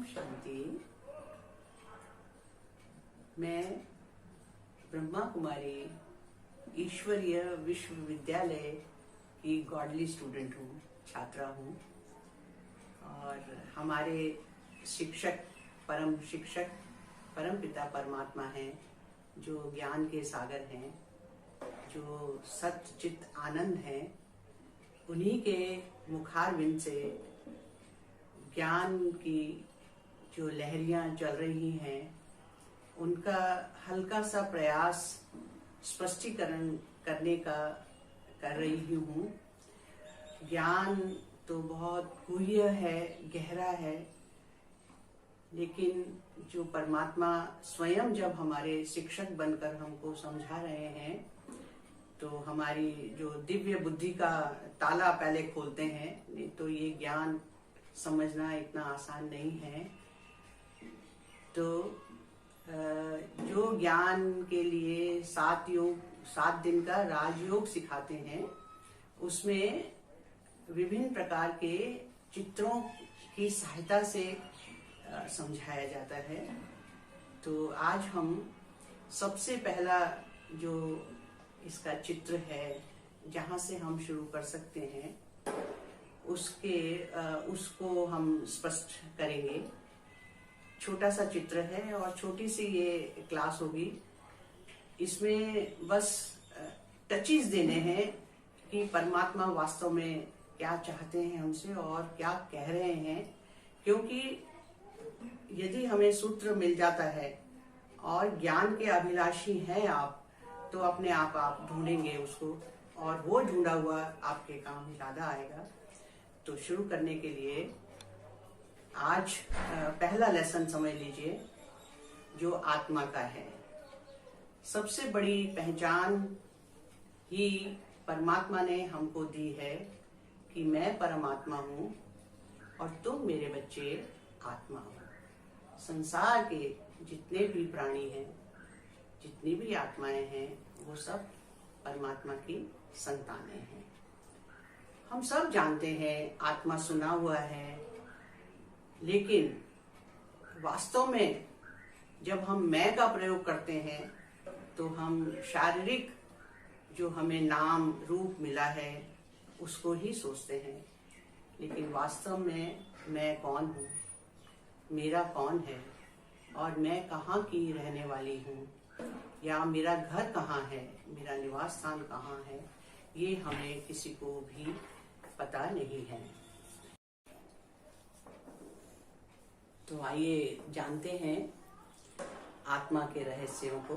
शांति। मैं ब्रह्मा कुमारी ईश्वरीय विश्वविद्यालय की गॉडली स्टूडेंट हूँ, छात्रा हूँ। और हमारे शिक्षक परम पिता परमात्मा हैं, जो ज्ञान के सागर हैं, जो सत्य चित आनंद हैं। उन्हीं के मुखारविंद से ज्ञान की जो लहरियां चल रही हैं, उनका हल्का सा प्रयास स्पष्टीकरण करने का कर रही हूँ। ज्ञान तो बहुत गुह्य है, गहरा है, लेकिन जो परमात्मा स्वयं जब हमारे शिक्षक बनकर हमको समझा रहे हैं, तो हमारी जो दिव्य बुद्धि का ताला पहले खोलते हैं। नहीं तो ये ज्ञान समझना इतना आसान नहीं है। तो जो ज्ञान के लिए 7 दिन का राजयोग सिखाते हैं, उसमें विभिन्न प्रकार के चित्रों की सहायता से समझाया जाता है। तो आज हम सबसे पहला जो इसका चित्र है, जहाँ से हम शुरू कर सकते हैं, उसको हम स्पष्ट करेंगे। छोटा सा चित्र है और छोटी सी ये क्लास होगी। इसमें बस टचीज देने हैं कि परमात्मा वास्तव में क्या चाहते हैं हमसे और क्या कह रहे हैं। क्योंकि यदि हमें सूत्र मिल जाता है और ज्ञान के अभिलाषी हैं आप, तो अपने आप ढूंढेंगे उसको, और वो ढूंढा हुआ आपके काम ज्यादा आएगा। तो शुरू करने के लिए आज पहला लेसन समझ लीजिए, जो आत्मा का है। सबसे बड़ी पहचान ही परमात्मा ने हमको दी है कि मैं परमात्मा हूँ और तुम मेरे बच्चे आत्मा हो। संसार के जितने भी प्राणी हैं, जितनी भी आत्माएं हैं, वो सब परमात्मा की संतानें हैं। हम सब जानते हैं, आत्मा सुना हुआ है, लेकिन वास्तव में जब हम मैं का प्रयोग करते हैं, तो हम शारीरिक जो हमें नाम रूप मिला है उसको ही सोचते हैं। लेकिन वास्तव में मैं कौन हूँ, मेरा कौन है, और मैं कहाँ की रहने वाली हूँ, या मेरा घर कहाँ है, मेरा निवास स्थान कहाँ है, ये हमें किसी को भी पता नहीं है। तो आइए जानते हैं आत्मा के रहस्यों को,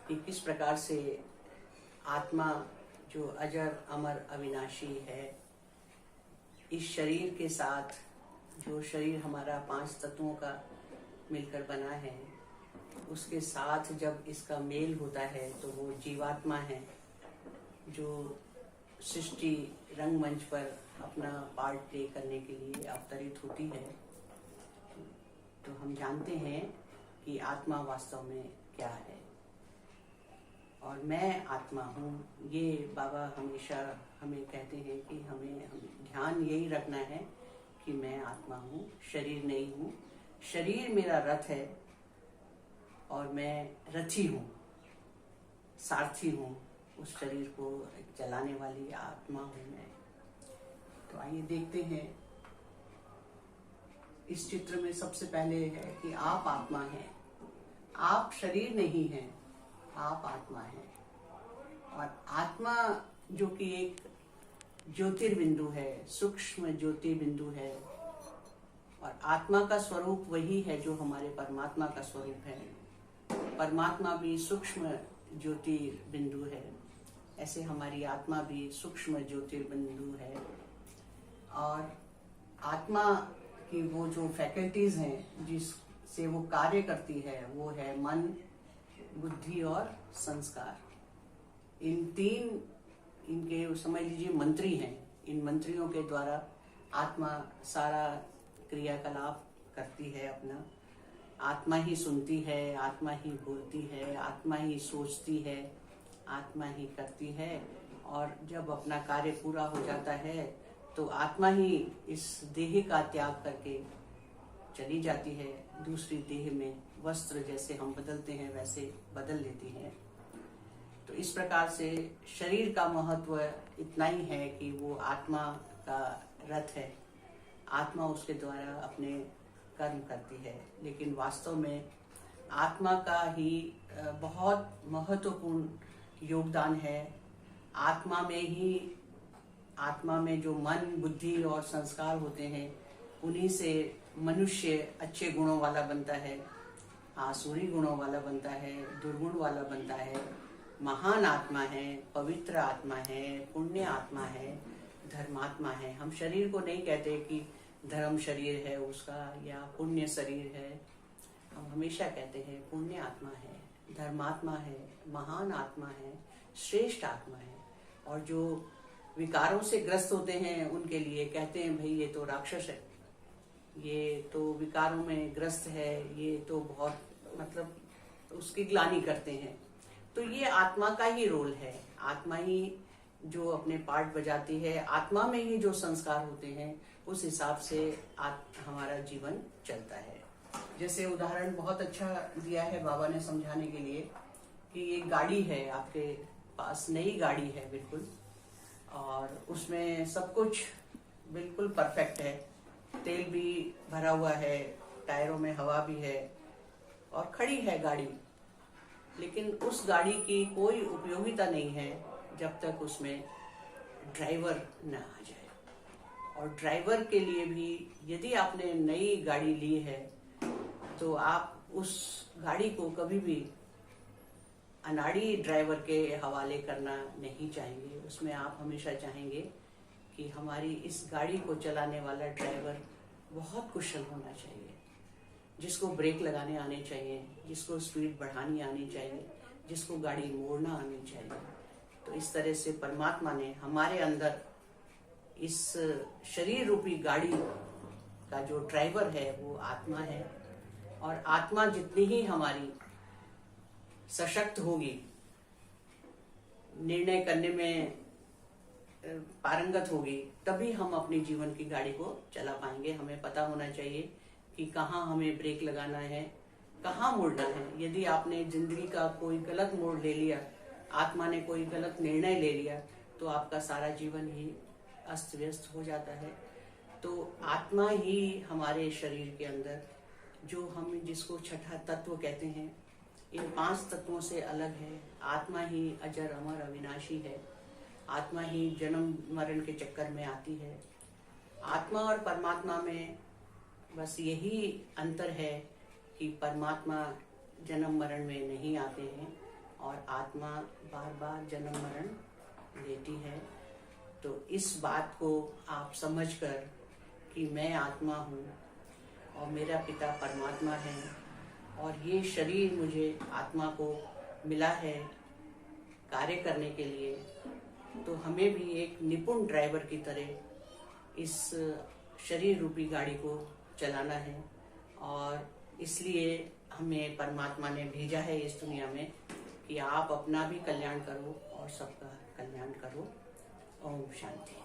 कि किस प्रकार से आत्मा जो अजर अमर अविनाशी है, इस शरीर के साथ, जो शरीर हमारा 5 तत्वों का मिलकर बना है, उसके साथ जब इसका मेल होता है, तो वो जीवात्मा है, जो सृष्टि रंगमंच पर अपना पार्ट प्ले करने के लिए अवतरित होती है। तो हम जानते हैं कि आत्मा वास्तव में क्या है, और मैं आत्मा हूँ। ये बाबा हमेशा हमें कहते हैं कि हमें ध्यान यही रखना है कि मैं आत्मा हूँ, शरीर नहीं हूँ। शरीर मेरा रथ है और मैं रथी हूँ, सारथी हूँ, उस शरीर को चलाने वाली आत्मा हूँ मैं। तो आइए देखते हैं। इस चित्र में सबसे पहले है कि आप आत्मा हैं, आप शरीर नहीं हैं, आप आत्मा हैं। और आत्मा जो कि एक ज्योतिर्बिंदु है, सूक्ष्म ज्योतिर्बिंदु है, और आत्मा का स्वरूप वही है जो हमारे परमात्मा का स्वरूप है। परमात्मा भी सूक्ष्म ज्योतिर्बिंदु है, ऐसे हमारी आत्मा भी सूक्ष्म ज्योतिर्बिंदु है। और आत्मा की वो जो फैकल्टीज हैं, जिससे वो कार्य करती है, वो है मन, बुद्धि और संस्कार। इन 3 इनके समझ लीजिए मंत्री हैं। इन मंत्रियों के द्वारा आत्मा सारा क्रियाकलाप करती है अपना। आत्मा ही सुनती है, आत्मा ही बोलती है, आत्मा ही सोचती है, आत्मा ही करती है। और जब अपना कार्य पूरा हो जाता है, तो आत्मा ही इस देह का त्याग करके चली जाती है, दूसरी देह में वस्त्र जैसे हम बदलते हैं वैसे बदल लेती है। तो इस प्रकार से शरीर का महत्व इतना ही है कि वो आत्मा का रथ है, आत्मा उसके द्वारा अपने कर्म करती है, लेकिन वास्तव में आत्मा का ही बहुत महत्वपूर्ण योगदान है। आत्मा में जो मन, बुद्धि और संस्कार होते हैं, उन्हीं से मनुष्य अच्छे गुणों वाला बनता है, आसुरी गुणों वाला बनता है, दुर्गुण वाला बनता है, महान आत्मा है, पवित्र आत्मा है, पुण्य आत्मा है, धर्मात्मा है। हम शरीर को नहीं कहते कि धर्म शरीर है उसका या पुण्य शरीर है, हम हमेशा कहते हैं पुण्य आत्मा है, धर्मात्मा है, महान आत्मा है, श्रेष्ठ आत्मा है। और जो विकारों से ग्रस्त होते हैं उनके लिए कहते हैं भाई ये तो राक्षस है, ये तो विकारों में ग्रस्त है, ये तो बहुत मतलब उसकी ग्लानि करते हैं। तो ये आत्मा का ही रोल है, आत्मा ही जो अपने पार्ट बजाती है, आत्मा में ही जो संस्कार होते हैं उस हिसाब से हमारा जीवन चलता है। जैसे उदाहरण बहुत अच्छा दिया है बाबा ने समझाने के लिए कि एक गाड़ी है, आपके पास नई गाड़ी है बिल्कुल, और उसमें सब कुछ बिल्कुल परफेक्ट है, तेल भी भरा हुआ है, टायरों में हवा भी है और खड़ी है गाड़ी, लेकिन उस गाड़ी की कोई उपयोगिता नहीं है जब तक उसमें ड्राइवर न आ जाए। और ड्राइवर के लिए भी यदि आपने नई गाड़ी ली है तो आप उस गाड़ी को कभी भी अनाड़ी ड्राइवर के हवाले करना नहीं चाहेंगे। उसमें आप हमेशा चाहेंगे कि हमारी इस गाड़ी को चलाने वाला ड्राइवर बहुत कुशल होना चाहिए, जिसको ब्रेक लगाने आने चाहिए, जिसको स्पीड बढ़ानी आनी चाहिए, जिसको गाड़ी मोड़ना आनी चाहिए। तो इस तरह से परमात्मा ने हमारे अंदर इस शरीर रूपी गाड़ी का जो ड्राइवर है वो आत्मा है, और आत्मा जितनी ही हमारी सशक्त होगी, निर्णय करने में पारंगत होगी, तभी हम अपने जीवन की गाड़ी को चला पाएंगे। हमें पता होना चाहिए कि कहाँ हमें ब्रेक लगाना है, कहाँ मुड़ना है। यदि आपने जिंदगी का कोई गलत मोड़ ले लिया, आत्मा ने कोई गलत निर्णय ले लिया, तो आपका सारा जीवन ही अस्त व्यस्त हो जाता है। तो आत्मा ही हमारे शरीर के अंदर, जो हम जिसको छठा तत्व कहते हैं, इन 5 तत्वों से अलग है। आत्मा ही अजर अमर अविनाशी है, आत्मा ही जन्म मरण के चक्कर में आती है। आत्मा और परमात्मा में बस यही अंतर है कि परमात्मा जन्म मरण में नहीं आते हैं और आत्मा बार बार जन्म मरण लेती है। तो इस बात को आप समझकर कि मैं आत्मा हूँ और मेरा पिता परमात्मा है और ये शरीर मुझे आत्मा को मिला है कार्य करने के लिए, तो हमें भी एक निपुण ड्राइवर की तरह इस शरीर रूपी गाड़ी को चलाना है। और इसलिए हमें परमात्मा ने भेजा है इस दुनिया में कि आप अपना भी कल्याण करो और सबका कल्याण करो। ओम शांति।